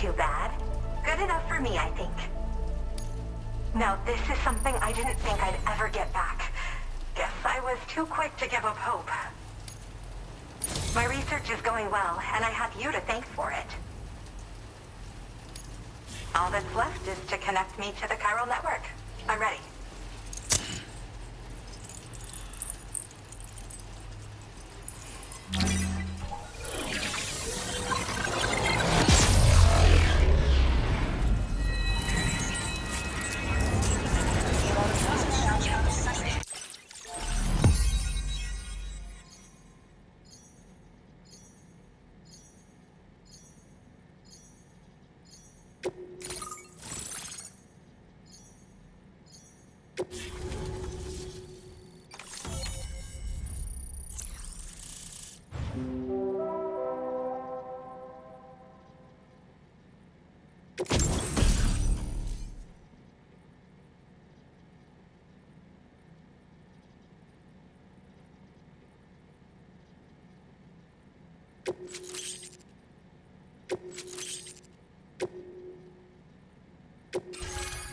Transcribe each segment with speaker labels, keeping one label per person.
Speaker 1: Too bad. Good enough for me, I think. Now, this is something I didn't think I'd ever get back. Guess I was too quick to give up hope. My research is going well, and I have you to thank for it. All that's left is to connect me to the chiral network. I'm ready.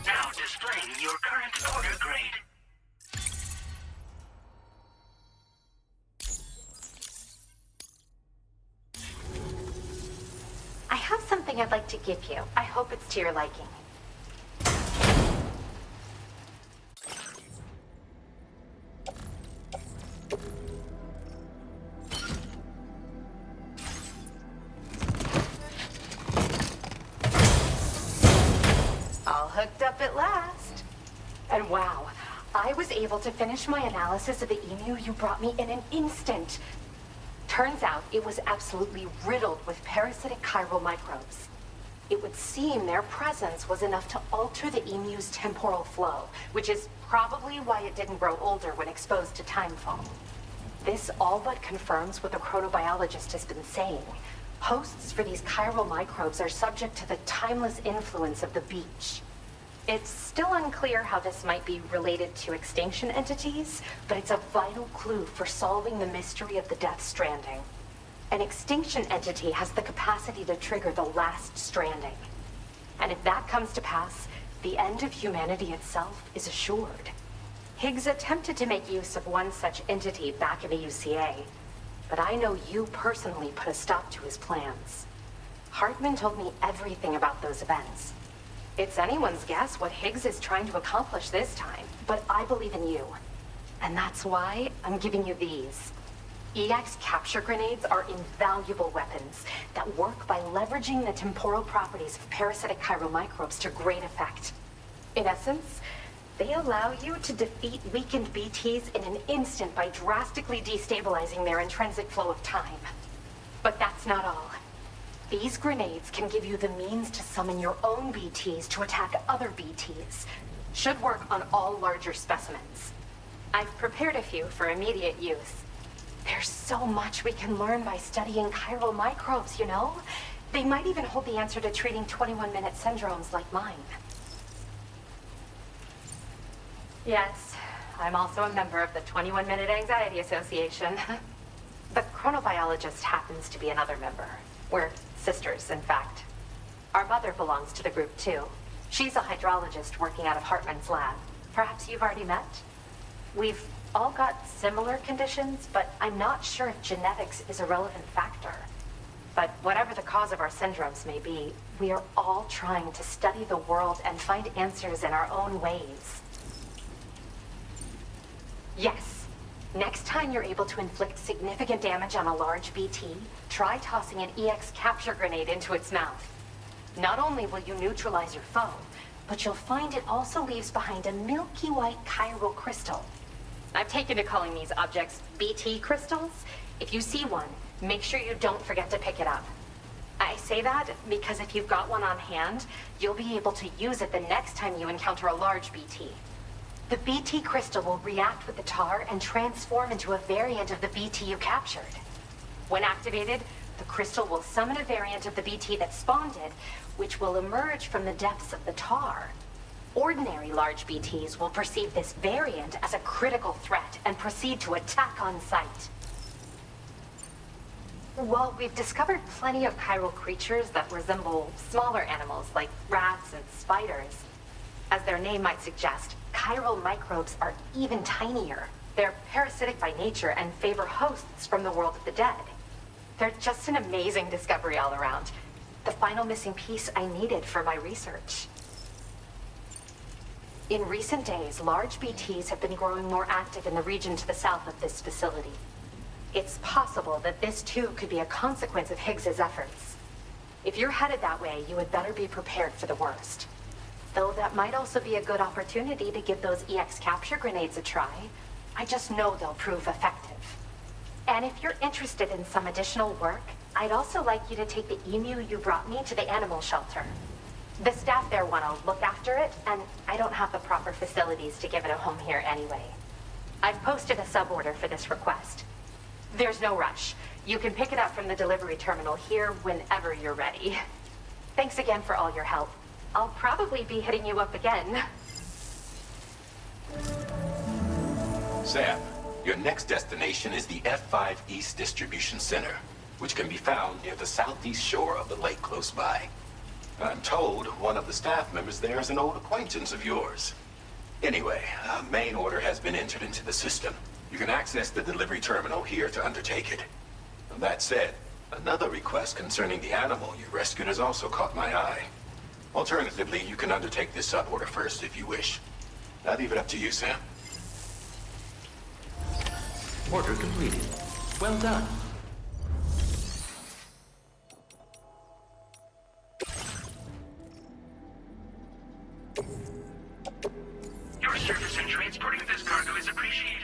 Speaker 2: Now displaying your current order grade.
Speaker 1: I have something I'd like to give you. I hope it's to your liking.
Speaker 3: All hooked up at last. And wow, I was able to finish my analysis of the emu you brought me in an instant. Turns out it was absolutely riddled with parasitic chiral microbes. It would seem their presence was enough to alter the emu's temporal flow, which is probably why it didn't grow older when exposed to timefall. This all but confirms what the chronobiologist has been saying. Hosts for these chiral microbes are subject to the timeless influence of the beach. It's still unclear how this might be related to extinction entities, but it's a vital clue for solving the mystery of the Death Stranding. An extinction entity has the capacity to trigger the last stranding. And if that comes to pass, the end of humanity itself is assured. Higgs attempted to make use of one such entity back in the UCA, but I know you personally put a stop to his plans. Hartman told me everything about those events. It's anyone's guess what Higgs is trying to accomplish this time, but I believe in you. And that's why I'm giving you these. EX capture grenades are invaluable weapons that work by leveraging the temporal properties of parasitic chiral microbes to great effect. In essence, they allow you to defeat weakened BTs in an instant by drastically destabilizing their intrinsic flow of time. But that's not all. These grenades can give you the means to summon your own BTs to attack other BTs. Should work on all larger specimens. I've prepared a few for immediate use. There's so much we can learn by studying chiral microbes, you know? They might even hold the answer to treating 21-minute syndromes like mine. Yes, I'm also a member of the 21-Minute Anxiety Association. The chronobiologist happens to be another member. We're sisters, in fact. Our mother belongs to the group, too. She's a hydrologist working out of Hartman's lab. Perhaps you've already met? We've all got similar conditions, but I'm not sure if genetics is a relevant factor. But whatever the cause of our syndromes may be, we are all trying to study the world and find answers in our own ways. Yes. Next time you're able to inflict significant damage on a large BT, try tossing an EX capture grenade into its mouth. Not only will you neutralize your foe, but you'll find it also leaves behind a milky white chiral crystal. I've taken to calling these objects BT crystals. If you see one, make sure you don't forget to pick it up. I say that because if you've got one on hand, you'll be able to use it the next time you encounter a large BT. The BT crystal will react with the tar and transform into a variant of the BT you captured. When activated, the crystal will summon a variant of the BT that spawned it, which will emerge from the depths of the tar. Ordinary large BTs will perceive this variant as a critical threat and proceed to attack on sight. While we've discovered plenty of chiral creatures that resemble smaller animals like rats and spiders, as their name might suggest, chiral microbes are even tinier. They're parasitic by nature and favor hosts from the world of the dead. They're just an amazing discovery all around. The final missing piece I needed for my research. In recent days, large BTs have been growing more active in the region to the south of this facility. It's possible that this too could be a consequence of Higgs's efforts. If you're headed that way, you had better be prepared for the worst. Though that might also be a good opportunity to give those EX capture grenades a try. I just know they'll prove effective. And if you're interested in some additional work, I'd also like you to take the emu you brought me to the animal shelter. The staff there want to look after it, and I don't have the proper facilities to give it a home here anyway. I've posted a suborder for this request. There's no rush. You can pick it up from the delivery terminal here whenever you're ready. Thanks again for all your help. I'll probably be hitting you up again.
Speaker 4: Sam, your next destination is the F5 East Distribution Center, which can be found near the southeast shore of the lake close by. I'm told one of the staff members there is an old acquaintance of yours. Anyway, a main order has been entered into the system. You can access the delivery terminal here to undertake it. That said, another request concerning the animal you rescued has also caught my eye. Alternatively, you can undertake this suborder first if you wish. I'll leave it up to you, Sam.
Speaker 5: Order completed. Well done.
Speaker 2: Your service in transporting this cargo is appreciated.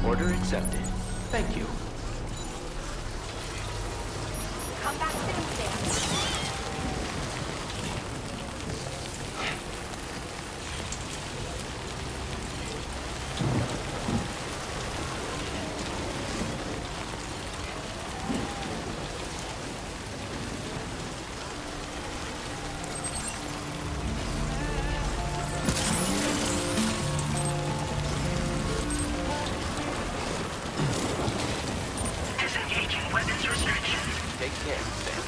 Speaker 5: Order accepted. Thank you.
Speaker 3: Come back soon, Sam.
Speaker 2: Disengaging weapons restrictions.
Speaker 5: Take care, Sam.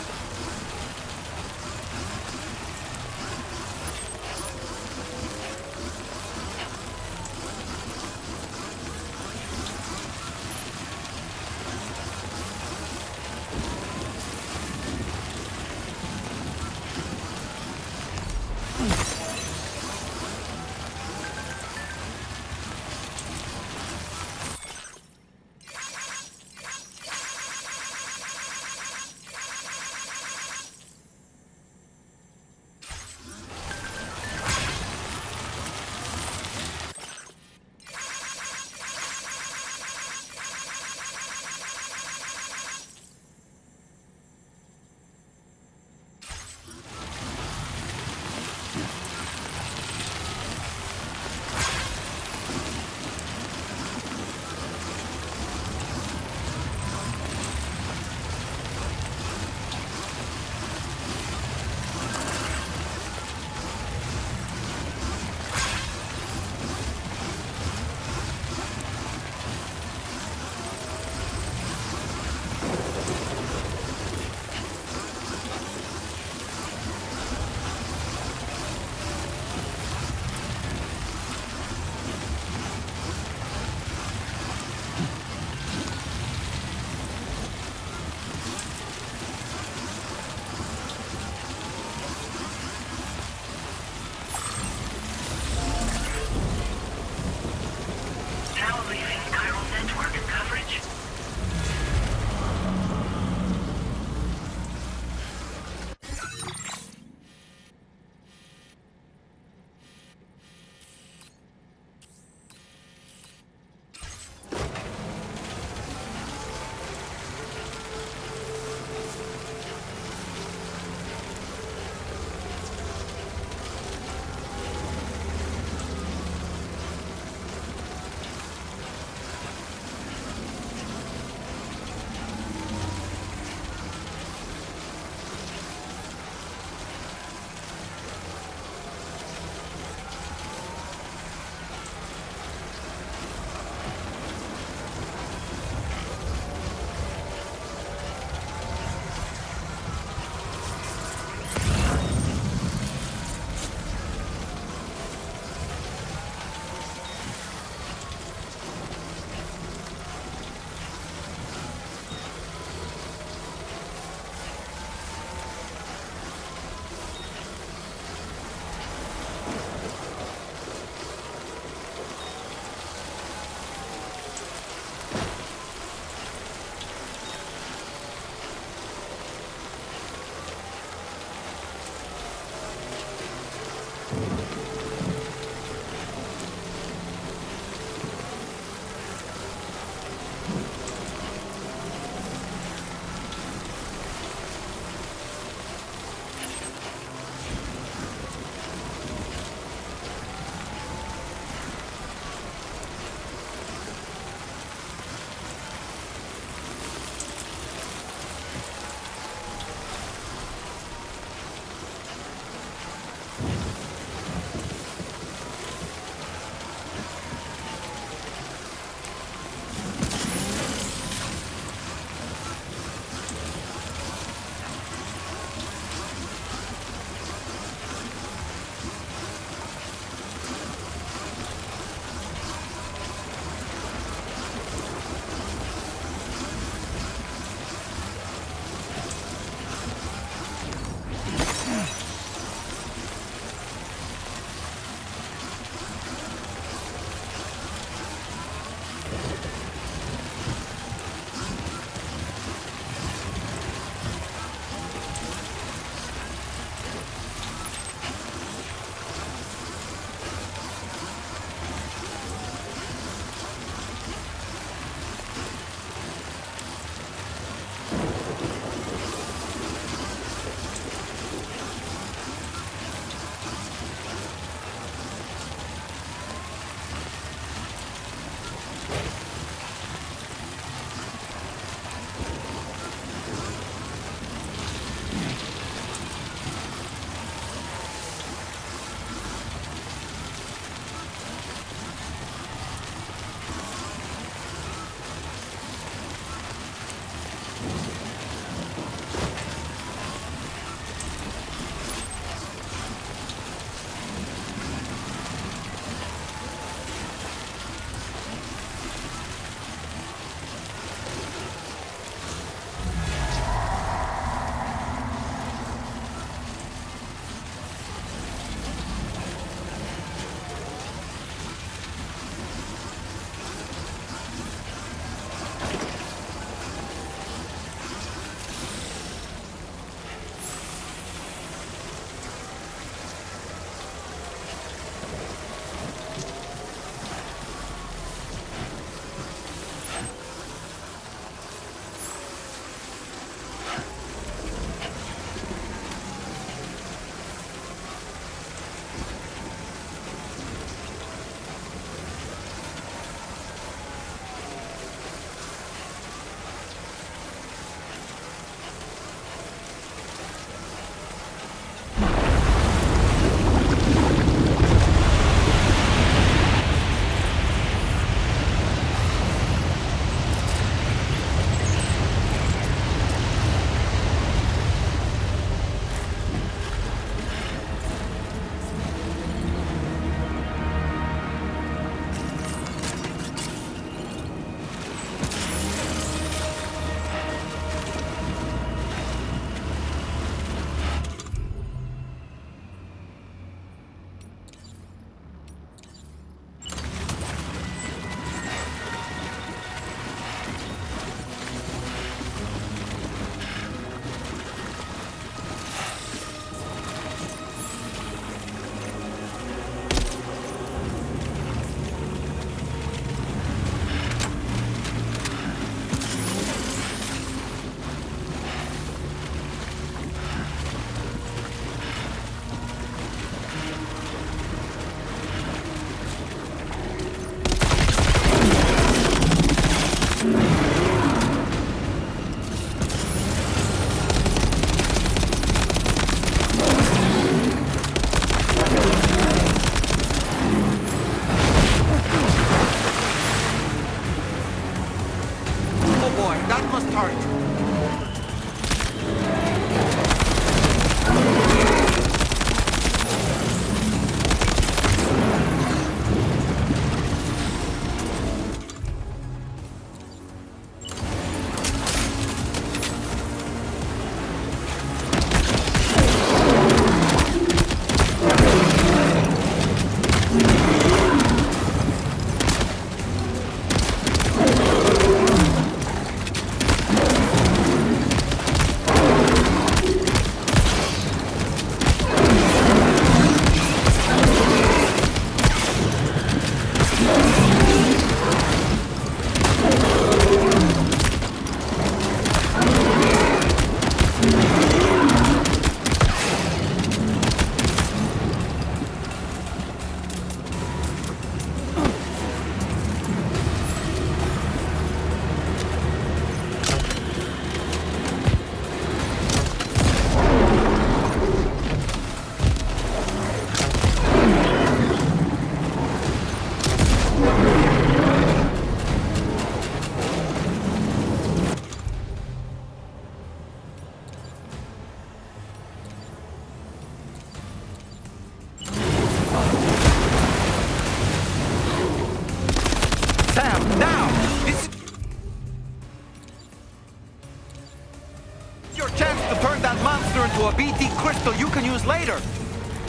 Speaker 6: your chance to turn that monster into a BT crystal you can use later.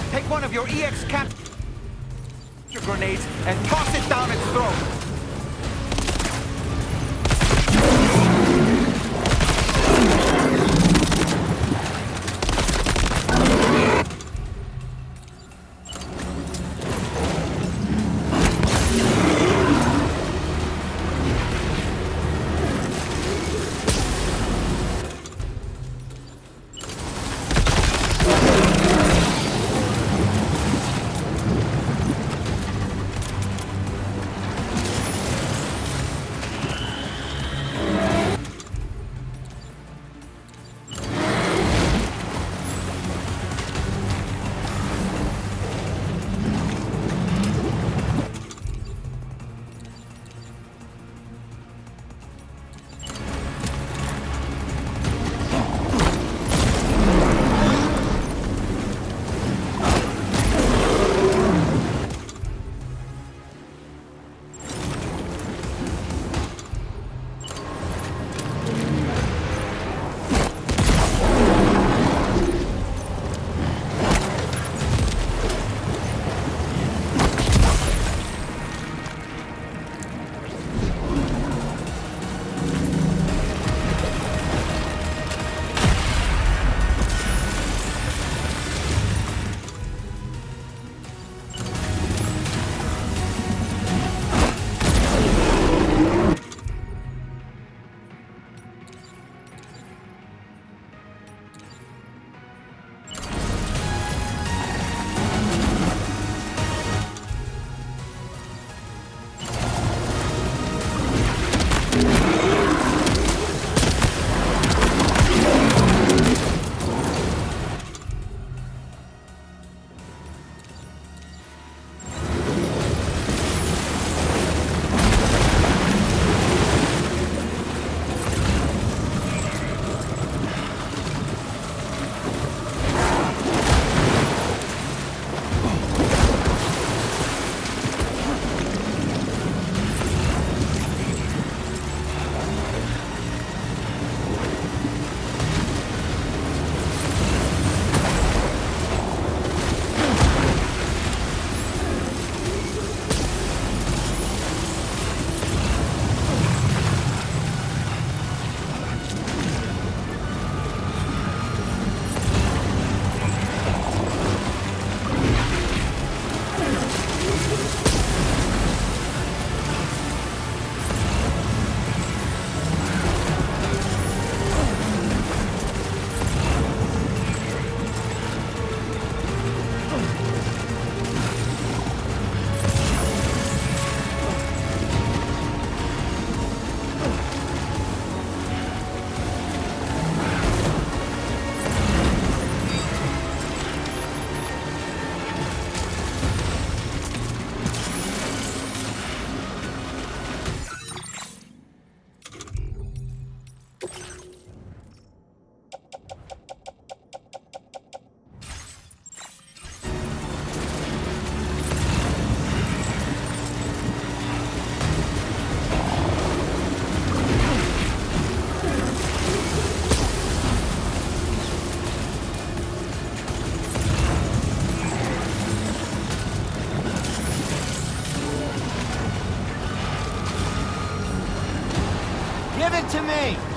Speaker 6: Take one of your EX capture grenades and toss it down its throat. Give it to me!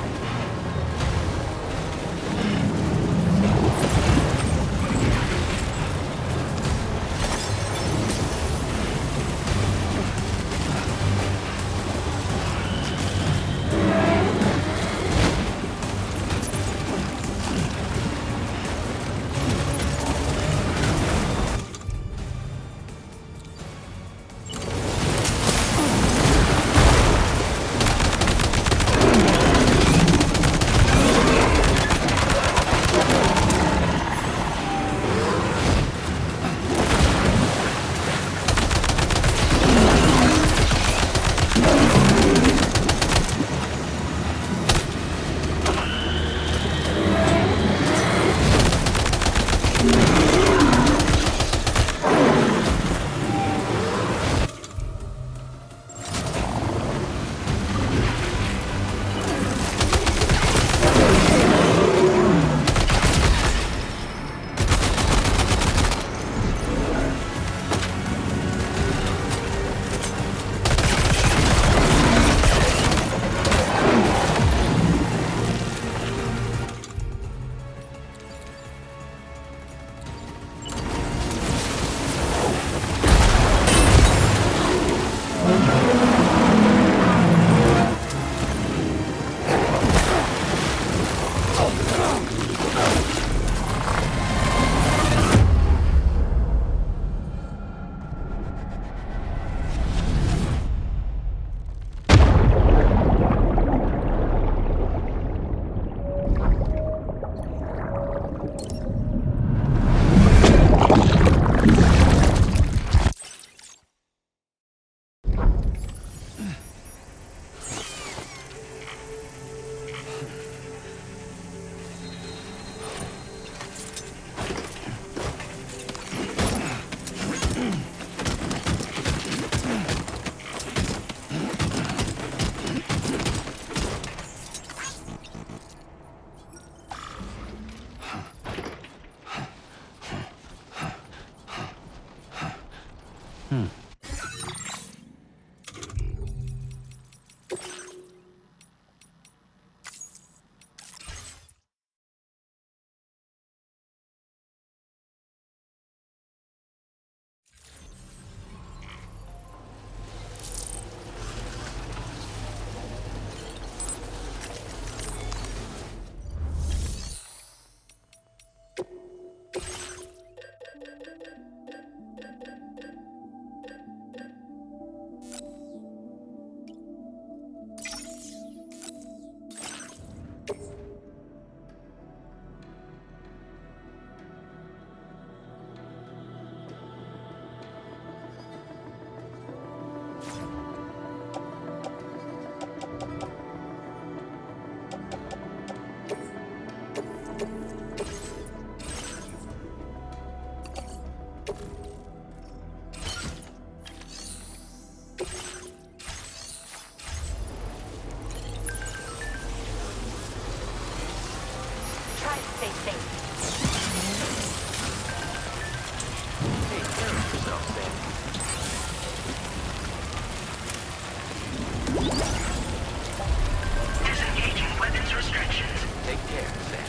Speaker 3: Try to stay safe.
Speaker 5: Take care of yourself, Sam.
Speaker 2: Disengaging weapons restrictions.
Speaker 5: Take care, Sam.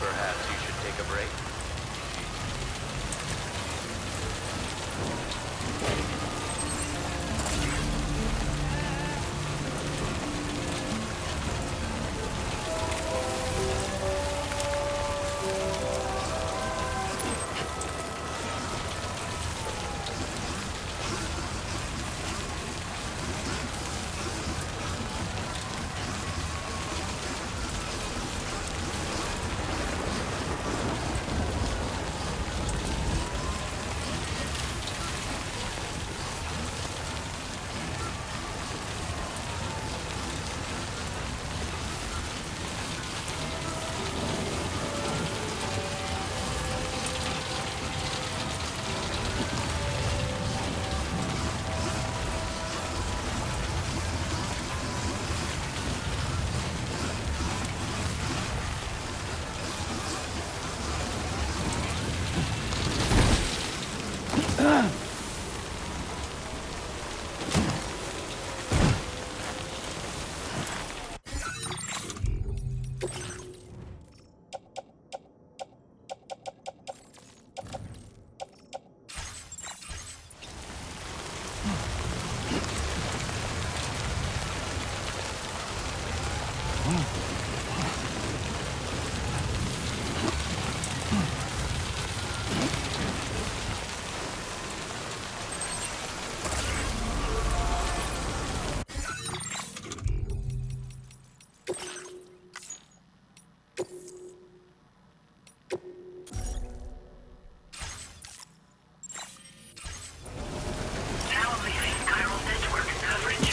Speaker 5: Perhaps you should take a break.
Speaker 2: Now leaving chiral network coverage.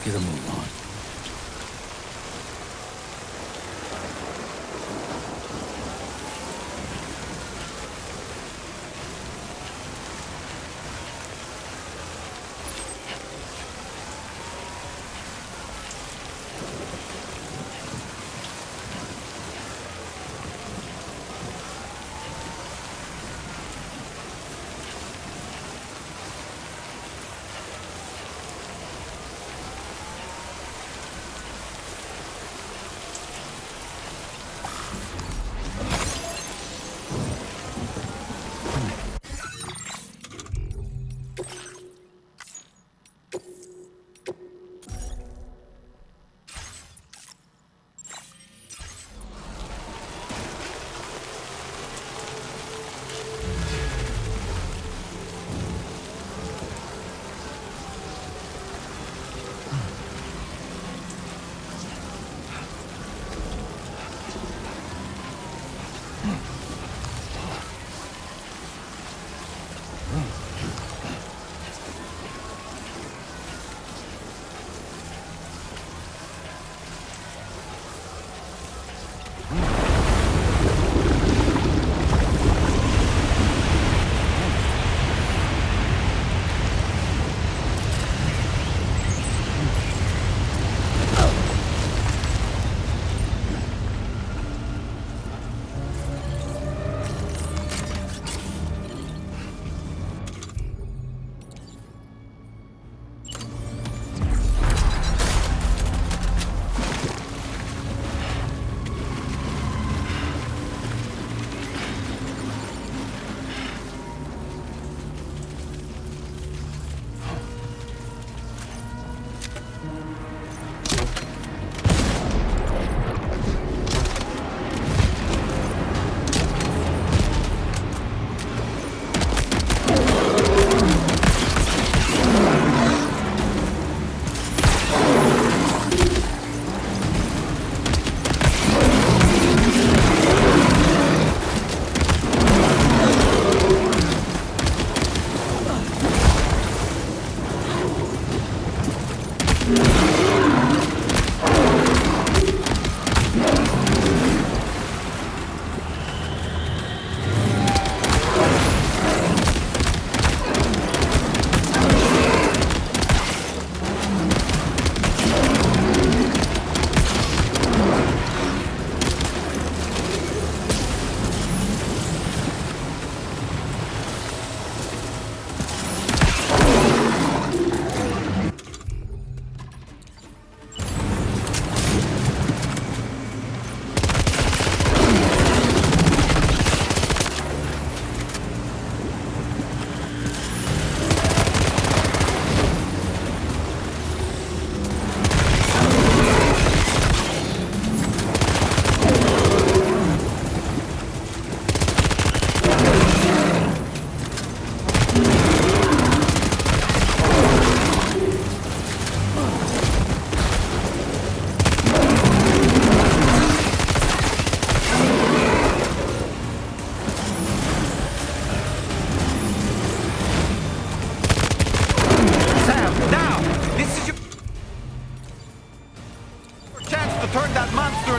Speaker 6: get a move on.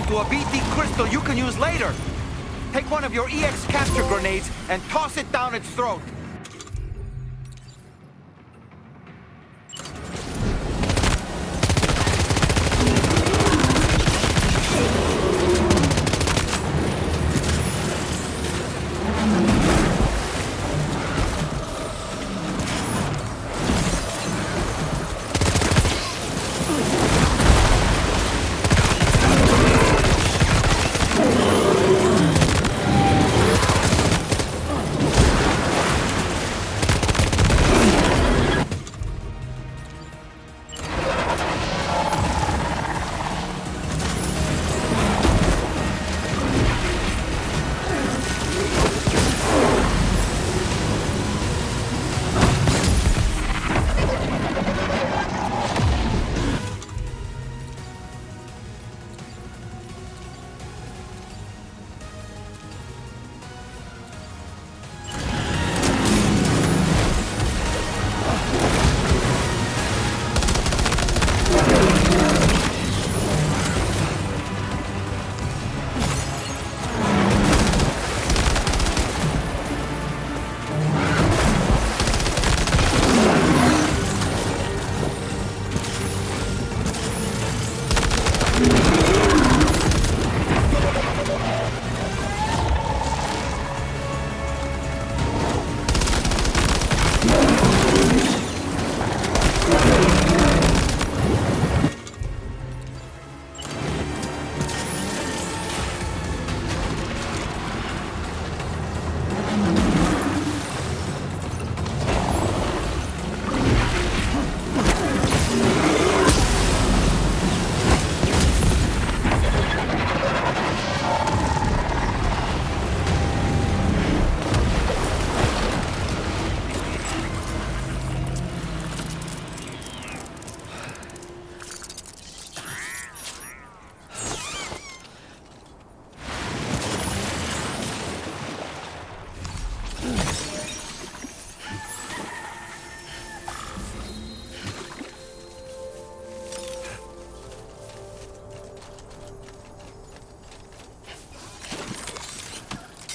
Speaker 6: To a BT crystal you can use later. Take one of your EX capture grenades and toss it down its throat.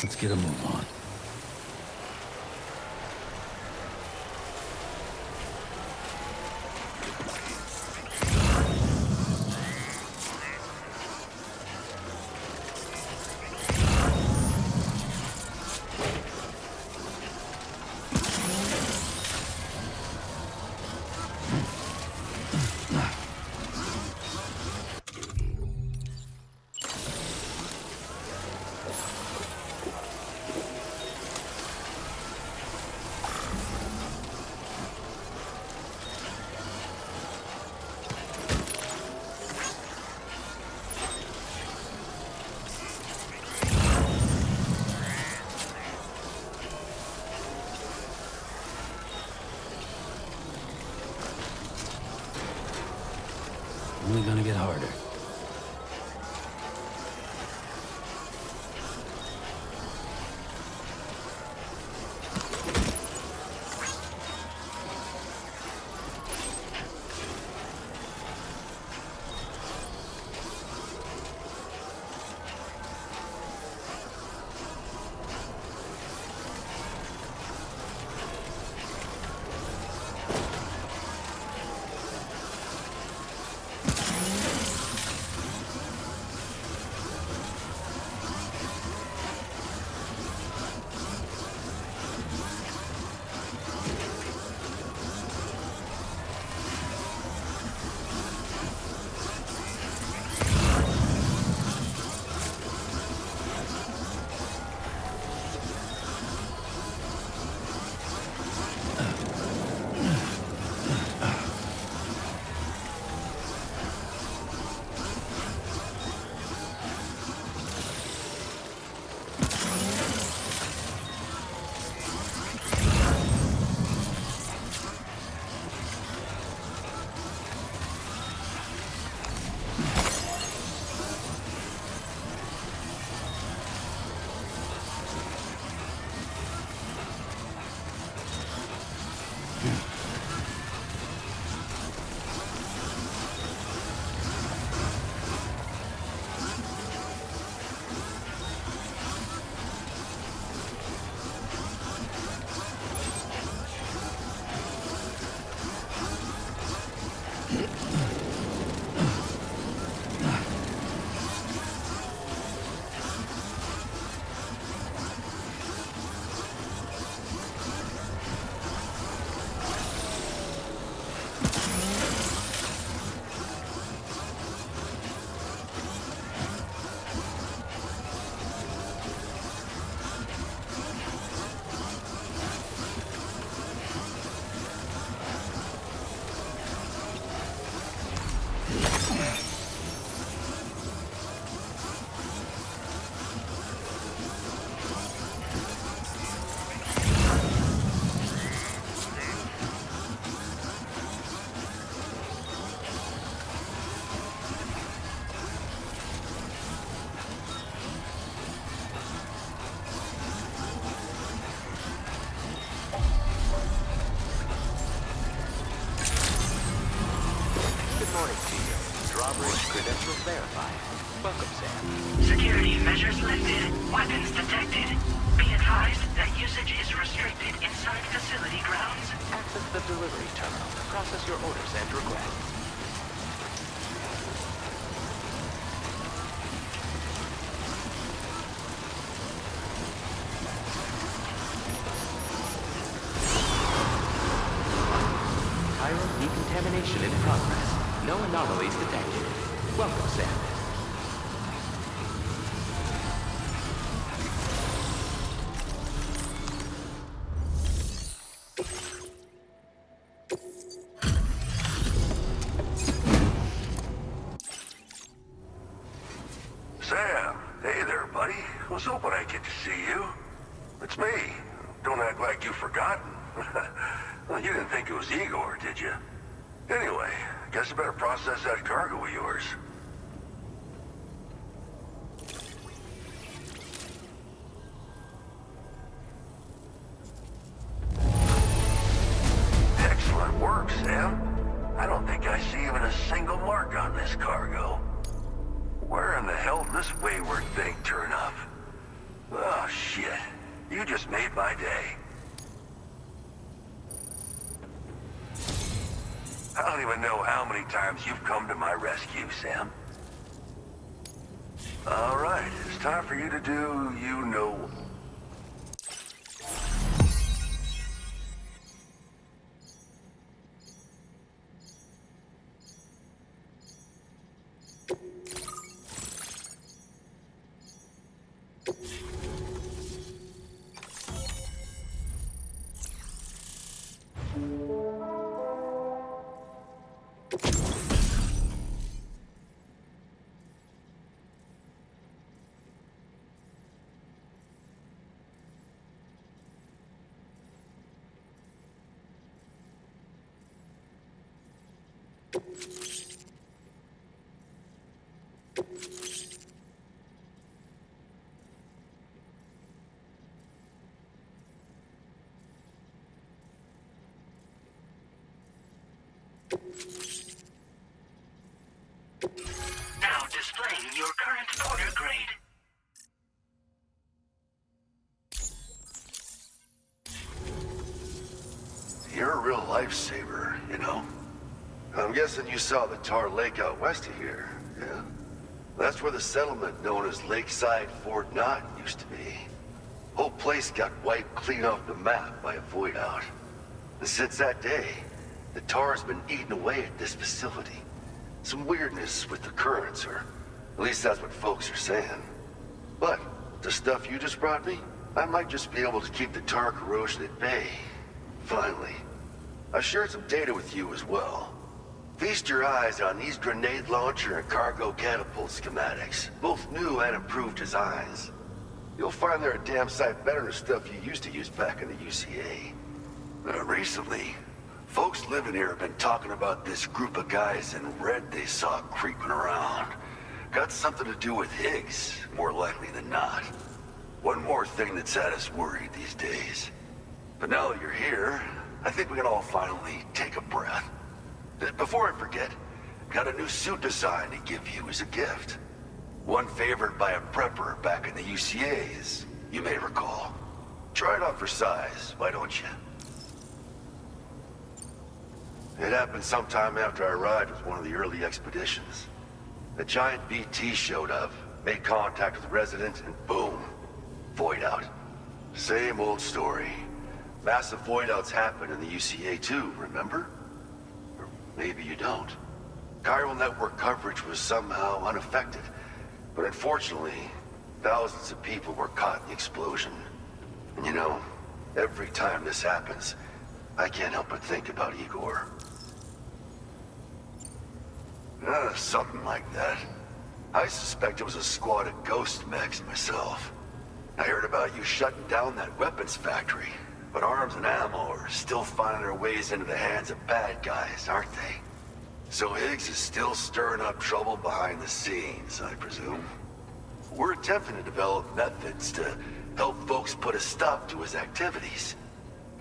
Speaker 7: Let's get a move on. Only gonna get harder.
Speaker 5: Credentials verified. Welcome, Sam.
Speaker 2: Security measures lifted. Weapons detected. Be advised that usage is restricted inside facility grounds.
Speaker 5: Access the delivery terminal to process your orders and requests. Chiral decontamination in progress. No anomalies detected. Welcome, Sam.
Speaker 8: Sam, hey there, buddy. Was hoping I'd get to see you. It's me. Don't act like you've forgotten. Well, you didn't think it was Igor, did you? Anyway, guess you better process that cargo of yours. Excellent work, Sam. I don't think I see even a single mark on this cargo. Where in the hell did this wayward thing turn up? Oh, shit. You just made my day. I don't even know how many times you've come to my rescue, Sam. All right, it's time for you to do you know.
Speaker 2: Now displaying your current order grade.
Speaker 8: You're a real lifesaver, you know? I'm guessing you saw the tar lake out west of here, yeah? That's where the settlement known as Lakeside Fort Knott used to be. Whole place got wiped clean off the map by a void out. And since that day, the tar's been eating away at this facility. Some weirdness with the currents, or at least that's what folks are saying. But the stuff you just brought me, I might just be able to keep the tar corrosion at bay. Finally. I shared some data with you as well. Feast your eyes on these grenade launcher and cargo catapult schematics, both new and improved designs. You'll find they're a damn sight better than stuff you used to use back in the UCA. Recently, folks living here have been talking about this group of guys in red they saw creeping around. Got something to do with Higgs, more likely than not. One more thing that's had us worried these days. But now that you're here, I think we can all finally take a breath. Before I forget, got a new suit design to give you as a gift. One favored by a prepper back in the UCAs, you may recall. Try it on for size, why don't you? It happened sometime after I arrived with one of the early expeditions. A giant BT showed up, made contact with residents, and boom, void out. Same old story. Massive void outs happen in the UCA too, remember? Or maybe you don't. Chiral network coverage was somehow unaffected, but unfortunately, thousands of people were caught in the explosion. And you know, every time this happens, I can't help but think about Igor. Something like that. I suspect it was a squad of ghost mechs myself. I heard about you shutting down that weapons factory, but arms and ammo are still finding their ways into the hands of bad guys, aren't they? So Higgs is still stirring up trouble behind the scenes, I presume. We're attempting to develop methods to help folks put a stop to his activities.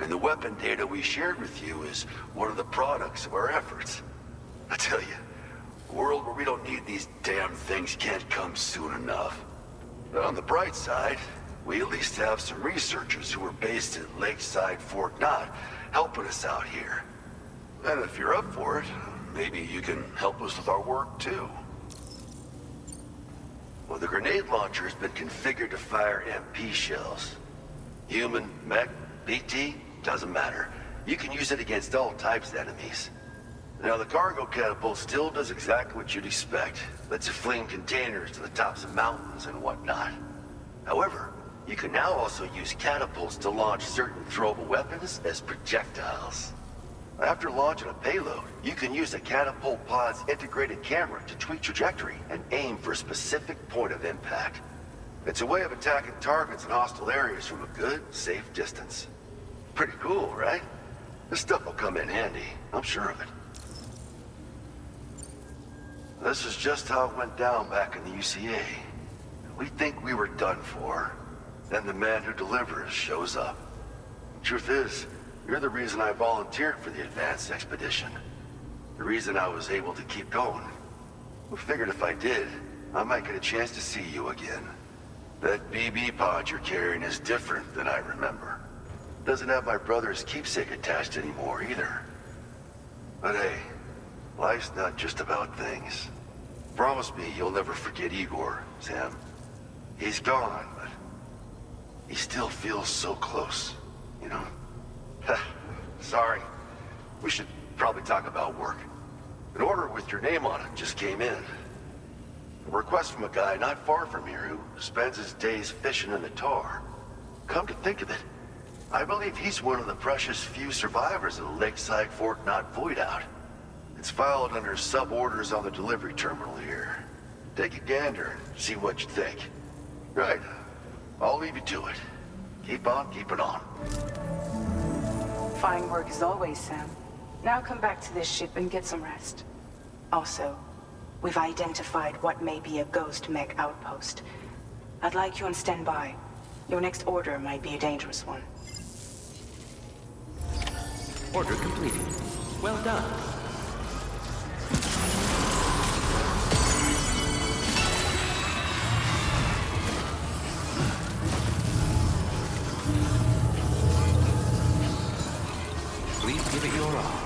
Speaker 8: And the weapon data we shared with you is one of the products of our efforts. I tell you, a world where we don't need these damn things can't come soon enough. But on the bright side, we at least have some researchers who are based at Lakeside Fort Knott helping us out here. And if you're up for it, maybe you can help us with our work too. Well, the grenade launcher has been configured to fire MP shells. Human, mech, BT, doesn't matter. You can use it against all types of enemies. Now, the cargo catapult still does exactly what you'd expect. Lets you fling containers to the tops of mountains and whatnot. However, you can now also use catapults to launch certain throwable weapons as projectiles. After launching a payload, you can use a catapult pod's integrated camera to tweak trajectory and aim for a specific point of impact. It's a way of attacking targets in hostile areas from a good, safe distance. Pretty cool, right? This stuff will come in handy, I'm sure of it. This is just how it went down back in the UCA. We think we were done for. Then the man who delivers shows up. Truth is, you're the reason I volunteered for the advanced expedition. The reason I was able to keep going. We figured if I did, I might get a chance to see you again. That BB pod you're carrying is different than I remember. Doesn't have my brother's keepsake attached anymore either. But hey, life's not just about things. Promise me you'll never forget Igor, Sam. He's gone, but he still feels so close, you know? Sorry. We should probably talk about work. An order with your name on it just came in. A request from a guy not far from here who spends his days fishing in the tar. Come to think of it, I believe he's one of the precious few survivors of the Lakeside Fort Knot Void Out. It's filed under sub-orders on the delivery terminal here. Take a gander and see what you think. Right. I'll leave you to it. Keep on keeping on.
Speaker 9: Fine work as always, Sam. Now come back to this ship and get some rest. Also, we've identified what may be a ghost mech outpost. I'd like you on standby. Your next order might be a dangerous one.
Speaker 5: Order completed. Well done. Please give it your all.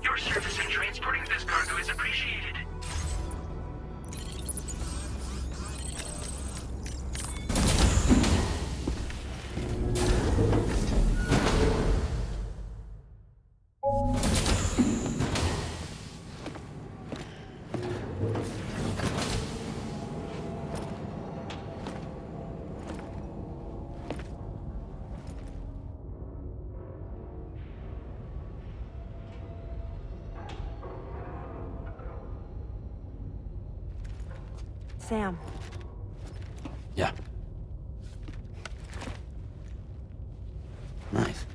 Speaker 2: Your service in transporting this cargo is appreciated.
Speaker 10: Sam.
Speaker 7: Yeah. Nice.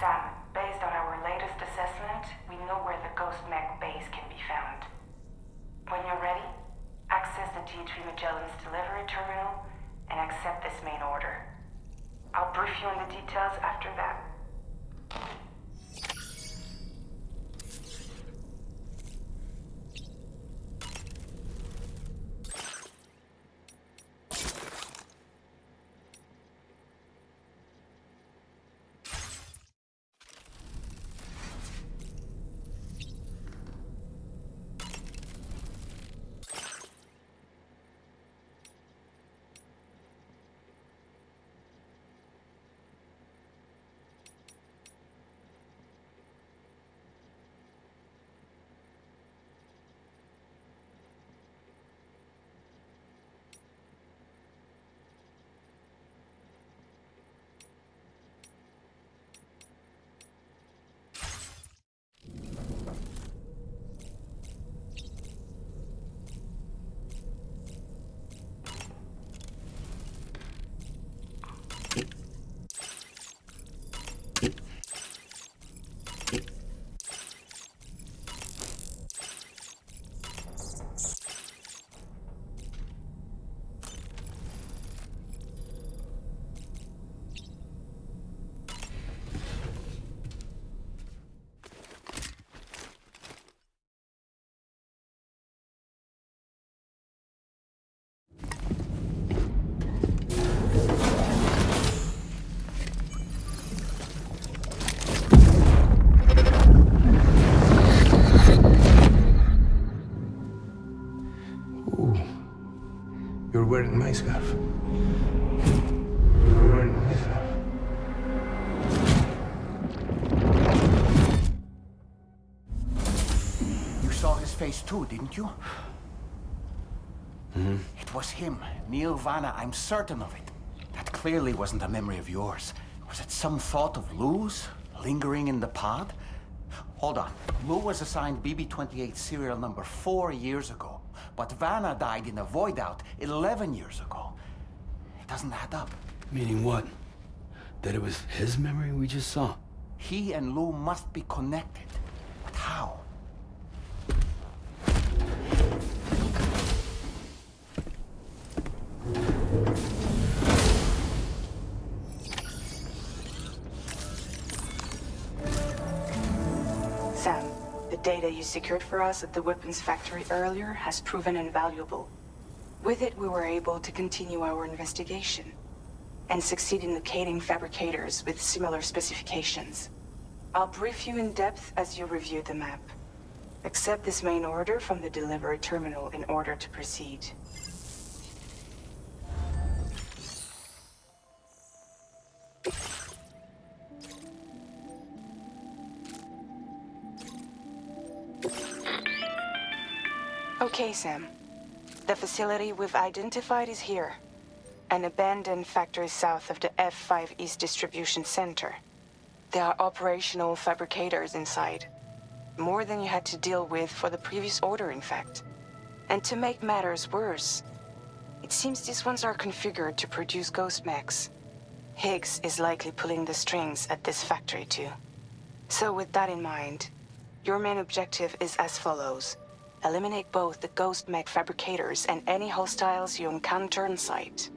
Speaker 9: Sam, based on our latest assessment, we know where the Ghost Mech base can be found. When you're ready, access the G3 Magellan's delivery terminal and accept this main order. I'll brief you on the details after that.
Speaker 10: face too, didn't you? It was him, Neil Vanna, I'm certain of it. That clearly wasn't a memory of yours. Was it some thought of Lou's, lingering in the pod? Hold on. Lou was assigned BB-28 serial number 4 years ago, but Vanna died in a void out 11 years ago. It doesn't add up.
Speaker 7: Meaning what? That it was his memory we just saw?
Speaker 10: He and Lou must be connected. But how?
Speaker 9: Sam, the data you secured for us at the weapons factory earlier has proven invaluable. With it, we were able to continue our investigation and succeed in locating fabricators with similar specifications. I'll brief you in depth as you review the map. Accept this main order from the delivery terminal in order to proceed. Okay, Sam. The facility we've identified is here. An abandoned factory south of the F5 East Distribution Center. There are operational fabricators inside. More than you had to deal with for the previous order, in fact. And to make matters worse, it seems these ones are configured to produce ghost mechs. Higgs is likely pulling the strings at this factory too. So with that in mind, your main objective is as follows. Eliminate both the ghost mech fabricators and any hostiles you encounter on site.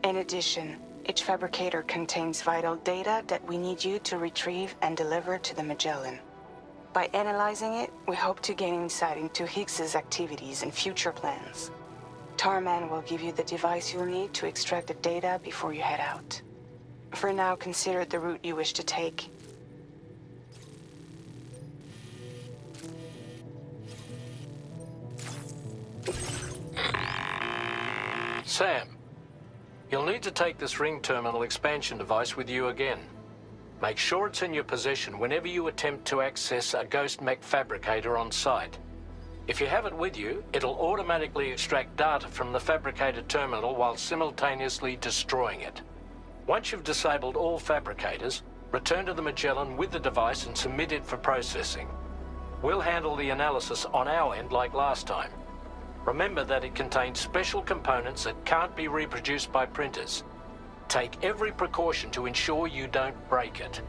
Speaker 9: In addition, each fabricator contains vital data that we need you to retrieve and deliver to the Magellan. By analyzing it, we hope to gain insight into Higgs's activities and future plans. Tarman will give you the device you'll need to extract the data before you head out. For now, consider the route you wish to take.
Speaker 11: Sam, you'll need to take this ring terminal expansion device with you again. Make sure it's in your possession whenever you attempt to access a ghost mech fabricator on site. If you have it with you, it'll automatically extract data from the fabricated terminal while simultaneously destroying it. Once you've disabled all fabricators, return to the Magellan with the device and submit it for processing. We'll handle the analysis on our end like last time. Remember that it contains special components that can't be reproduced by printers. Take every precaution to ensure you don't break it.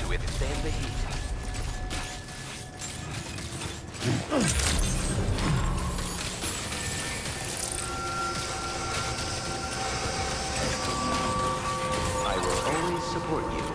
Speaker 5: to withstand the heat. I will always support you.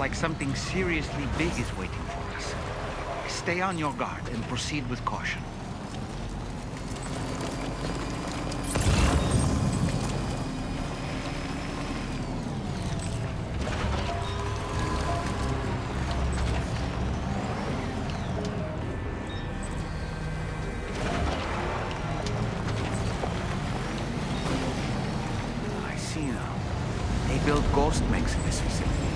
Speaker 6: like something seriously big is waiting for us. Stay on your guard and proceed with caution. I see now. They build ghost mechs in this facility.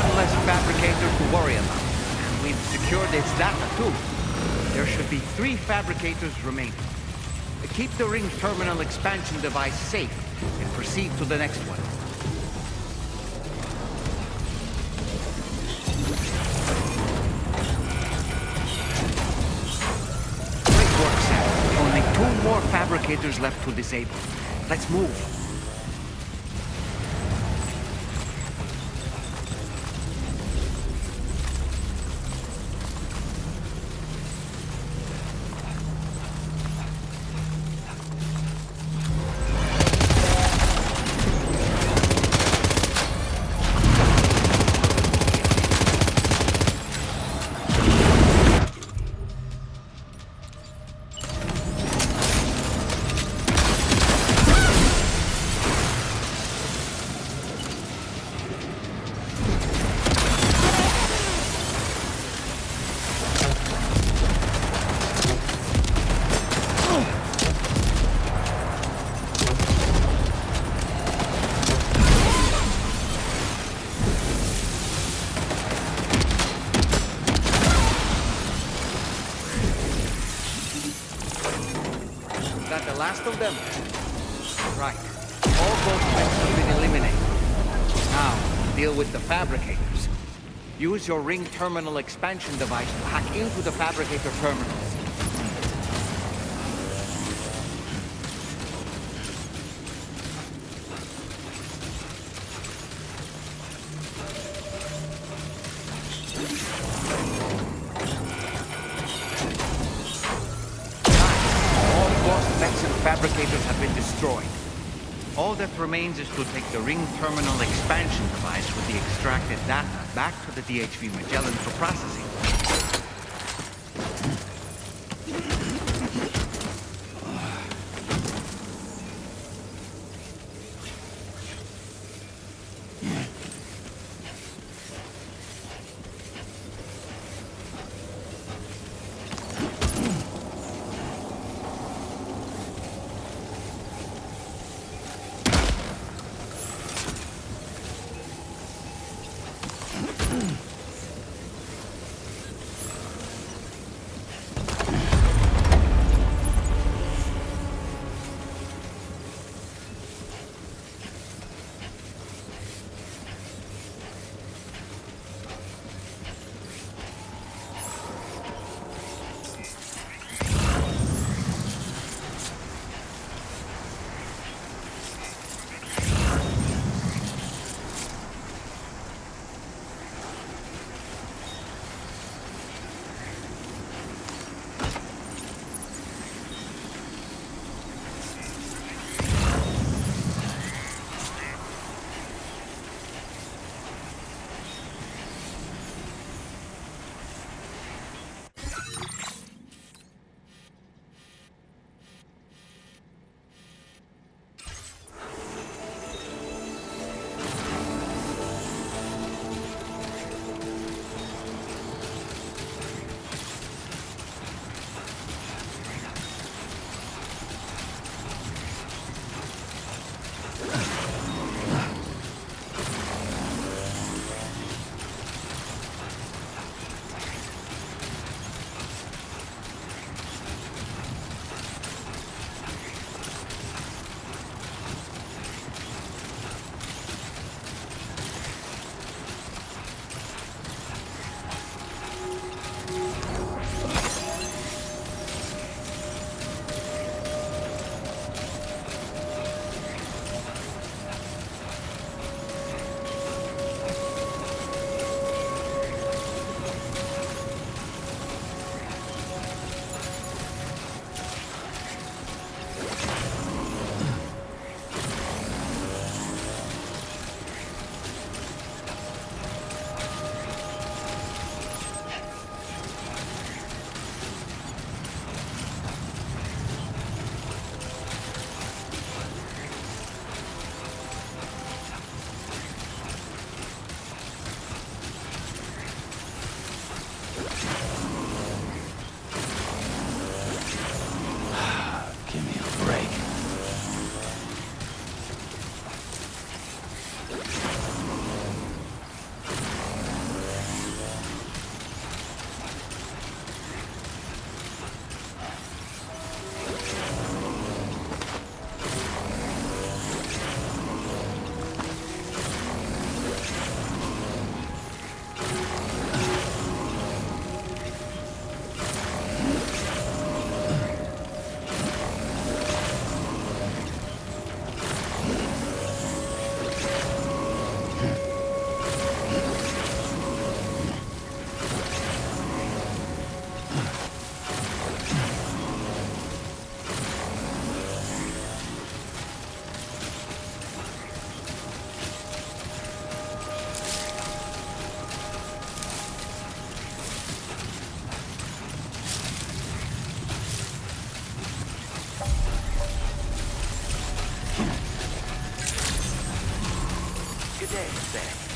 Speaker 6: one less fabricator to worry about. And we've secured its data too. There should be 3 fabricators remaining. Keep the ring terminal expansion device safe and proceed to the next one. Great work, Sam. Only 2 more fabricators left to disable. Let's move. Last of them? Right. All ghost mechs have been eliminated. Now, deal with the fabricators. Use your ring terminal expansion device to hack into the fabricator terminals. Fabricators have been destroyed. All that remains is to take the ring terminal expansion device with the extracted data back to the DHV Magellan for processing. ahead, Sam.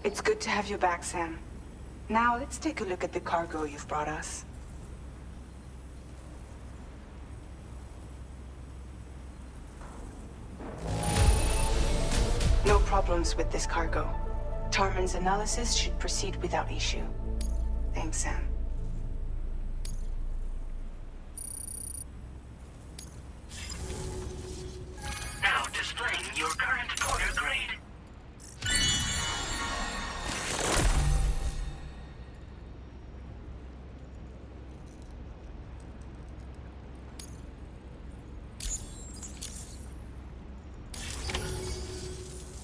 Speaker 9: It's good to have you back, Sam. Now, let's take a look at the cargo you've brought us. No problems with this cargo. Tarman's analysis should proceed without issue. Thanks, Sam.
Speaker 2: Now displaying your current order grade.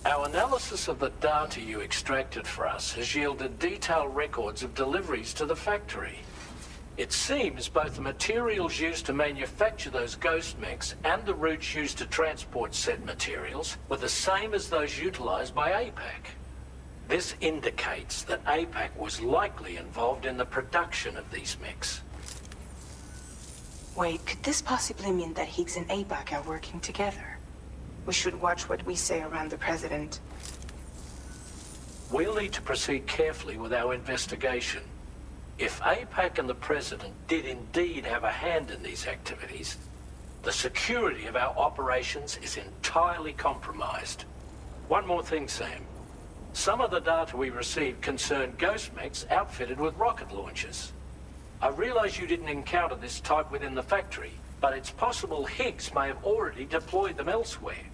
Speaker 11: Our analysis of the data you extracted for us has yielded detailed records of deliveries to the factory. It seems both the materials used to manufacture those ghost mechs and the routes used to transport said materials were the same as those utilized by APAC. This indicates that APAC was likely involved in the production of these mechs.
Speaker 9: Wait, could this possibly mean that Higgs and APAC are working together? We should watch what we say around the President.
Speaker 11: We'll need to proceed carefully with our investigation. If APAC and the President did indeed have a hand in these activities, the security of our operations is entirely compromised. One more thing, Sam. Some of the data we received concerned ghost mechs outfitted with rocket launchers. I realize you didn't encounter this type within the factory, but it's possible Higgs may have already deployed them elsewhere.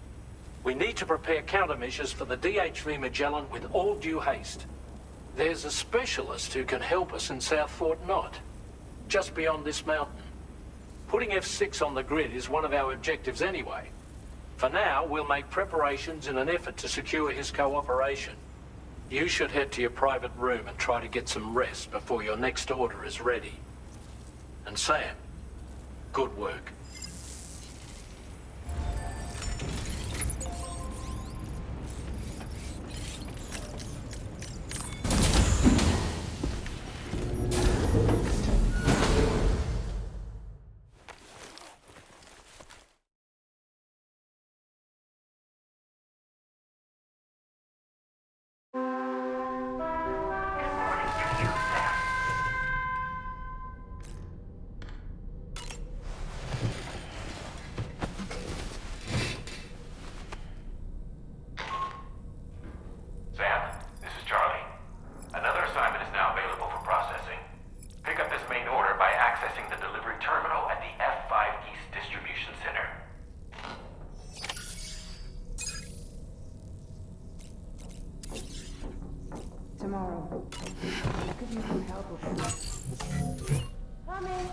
Speaker 11: We need to prepare countermeasures for the DHV Magellan with all due haste. There's a specialist who can help us in South Fort Knott, just beyond this mountain. Putting F6 on the grid is one of our objectives anyway. For now, we'll make preparations in an effort to secure his cooperation. You should head to your private room and try to get some rest before your next order is ready. And Sam, good work.
Speaker 9: Tomorrow. I could use some help with this. Coming!